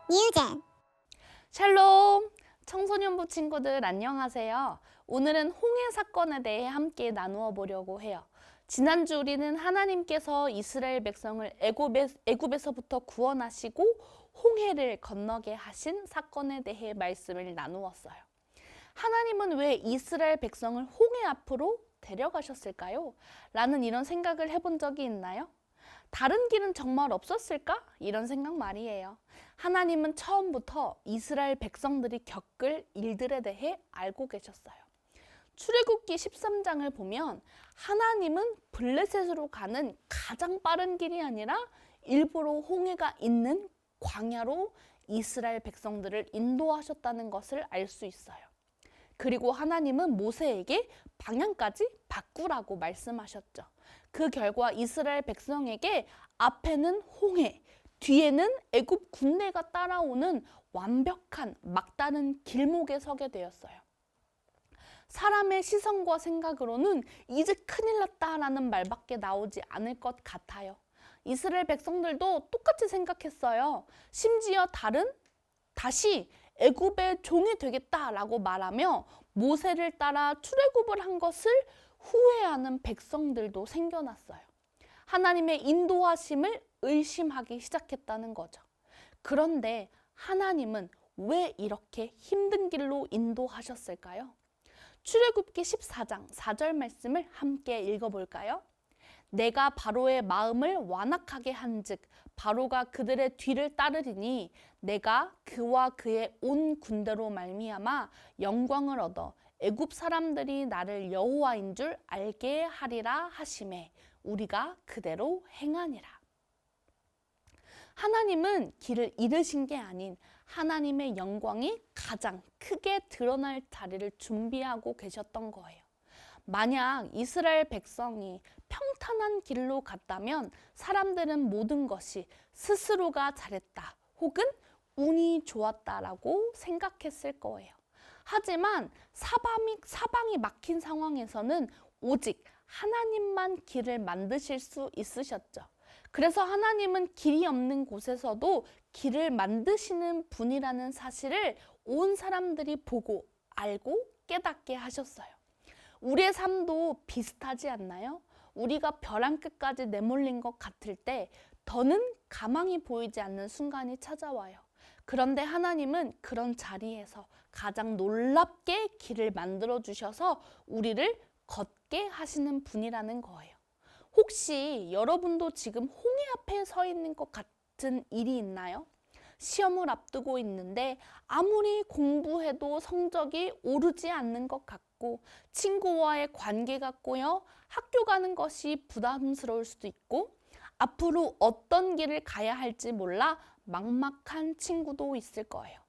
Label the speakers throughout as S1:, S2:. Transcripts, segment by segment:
S1: 뉴젠.
S2: 샬롬! 청소년부 친구들 안녕하세요. 오늘은 홍해 사건에 대해 함께 나누어 보려고 해요. 지난주 우리는 하나님께서 이스라엘 백성을 애굽에서부터 구원하시고 홍해를 건너게 하신 사건에 대해 말씀을 나누었어요. 하나님은 왜 이스라엘 백성을 홍해 앞으로 데려가셨을까요? 라는 이런 생각을 해본 적이 있나요? 다른 길은 정말 없었을까? 이런 생각 말이에요. 하나님은 처음부터 이스라엘 백성들이 겪을 일들에 대해 알고 계셨어요. 출애굽기 13장을 보면 하나님은 블레셋으로 가는 가장 빠른 길이 아니라 일부러 홍해가 있는 광야로 이스라엘 백성들을 인도하셨다는 것을 알 수 있어요. 그리고 하나님은 모세에게 방향까지 바꾸라고 말씀하셨죠. 그 결과 이스라엘 백성에게 앞에는 홍해, 뒤에는 애굽 군대가 따라오는 완벽한 막다른 길목에 서게 되었어요. 사람의 시선과 생각으로는 이제 큰일 났다라는 말밖에 나오지 않을 것 같아요. 이스라엘 백성들도 똑같이 생각했어요. 심지어 다시 애굽의 종이 되겠다라고 말하며 모세를 따라 출애굽을 한 것을 후회하는 백성들도 생겨났어요. 하나님의 인도하심을 의심하기 시작했다는 거죠. 그런데 하나님은 왜 이렇게 힘든 길로 인도하셨을까요? 출애굽기 14장 4절 말씀을 함께 읽어볼까요? 내가 바로의 마음을 완악하게 한즉 바로가 그들의 뒤를 따르리니 내가 그와 그의 온 군대로 말미암아 영광을 얻어 애굽 사람들이 나를 여호와인 줄 알게 하리라 하시매 우리가 그대로 행하니라. 하나님은 길을 잃으신 게 아닌 하나님의 영광이 가장 크게 드러날 자리를 준비하고 계셨던 거예요. 만약 이스라엘 백성이 평탄한 길로 갔다면 사람들은 모든 것이 스스로가 잘했다 혹은 운이 좋았다라고 생각했을 거예요. 하지만 사방이 막힌 상황에서는 오직 하나님만 길을 만드실 수 있으셨죠. 그래서 하나님은 길이 없는 곳에서도 길을 만드시는 분이라는 사실을 온 사람들이 보고 알고 깨닫게 하셨어요. 우리의 삶도 비슷하지 않나요? 우리가 벼랑 끝까지 내몰린 것 같을 때 더는 가망이 보이지 않는 순간이 찾아와요. 그런데 하나님은 그런 자리에서 가장 놀랍게 길을 만들어 주셔서 우리를 걷게 하시는 분이라는 거예요. 혹시 여러분도 지금 홍해 앞에 서 있는 것 같은 일이 있나요? 시험을 앞두고 있는데 아무리 공부해도 성적이 오르지 않는 것 같고 친구와의 관계가 꼬여 학교 가는 것이 부담스러울 수도 있고 앞으로 어떤 길을 가야 할지 몰라 막막한 친구도 있을 거예요.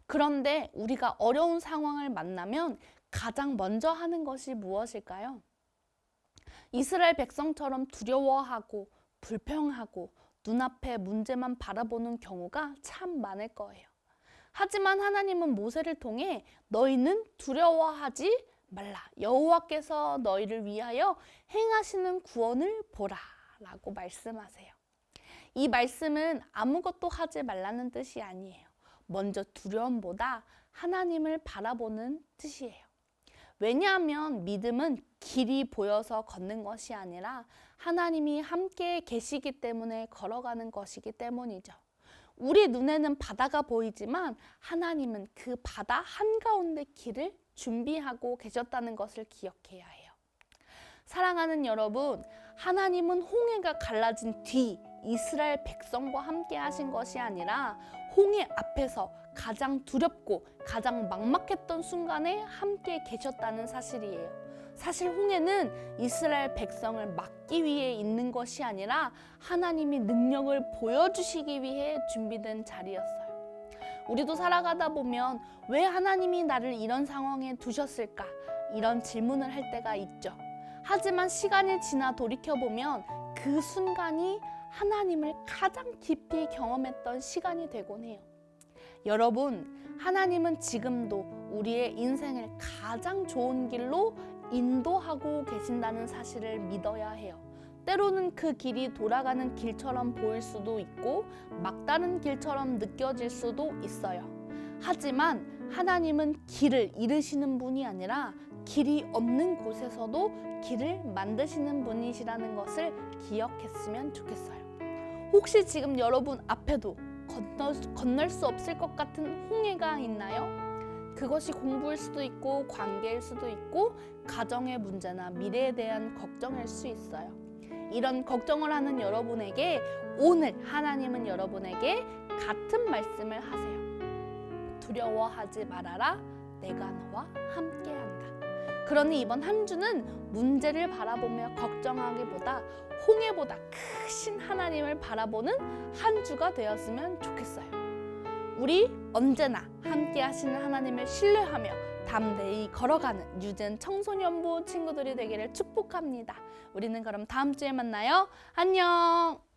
S2: 그런데 우리가 어려운 상황을 만나면 가장 먼저 하는 것이 무엇일까요? 이스라엘 백성처럼 두려워하고 불평하고 눈앞에 문제만 바라보는 경우가 참 많을 거예요. 하지만 하나님은 모세를 통해 너희는 두려워하지 말라. 여호와께서 너희를 위하여 행하시는 구원을 보라 라고 말씀하세요. 이 말씀은 아무것도 하지 말라는 뜻이 아니에요. 먼저 두려움보다 하나님을 바라보는 뜻이에요. 왜냐하면 믿음은 길이 보여서 걷는 것이 아니라 하나님이 함께 계시기 때문에 걸어가는 것이기 때문이죠. 우리 눈에는 바다가 보이지만 하나님은 그 바다 한가운데 길을 준비하고 계셨다는 것을 기억해야 해요. 사랑하는 여러분, 하나님은 홍해가 갈라진 뒤 이스라엘 백성과 함께 하신 것이 아니라 홍해 앞에서 가장 두렵고 가장 막막했던 순간에 함께 계셨다는 사실이에요. 사실 홍해는 이스라엘 백성을 막기 위해 있는 것이 아니라 하나님이 능력을 보여주시기 위해 준비된 자리였어요. 우리도 살아가다 보면 왜 하나님이 나를 이런 상황에 두셨을까? 이런 질문을 할 때가 있죠. 하지만 시간이 지나 돌이켜보면 그 순간이 하나님을 가장 깊이 경험했던 시간이 되곤 해요. 여러분, 하나님은 지금도 우리의 인생을 가장 좋은 길로 인도하고 계신다는 사실을 믿어야 해요. 때로는 그 길이 돌아가는 길처럼 보일 수도 있고 막다른 길처럼 느껴질 수도 있어요. 하지만 하나님은 길을 잃으시는 분이 아니라 길이 없는 곳에서도 길을 만드시는 분이시라는 것을 기억했으면 좋겠어요. 혹시 지금 여러분 앞에도 건널 수 없을 것 같은 홍해가 있나요? 그것이 공부일 수도 있고 관계일 수도 있고 가정의 문제나 미래에 대한 걱정일 수 있어요. 이런 걱정을 하는 여러분에게 오늘 하나님은 여러분에게 같은 말씀을 하세요. 두려워하지 말아라. 내가 너와 함께한다. 그러니 이번 한 주는 문제를 바라보며 걱정하기보다 홍해보다 크신 하나님을 바라보는 한 주가 되었으면 좋겠어요. 우리 언제나 함께 하시는 하나님을 신뢰하며 담대히 걸어가는 유젠 청소년부 친구들이 되기를 축복합니다. 우리는 그럼 다음 주에 만나요. 안녕.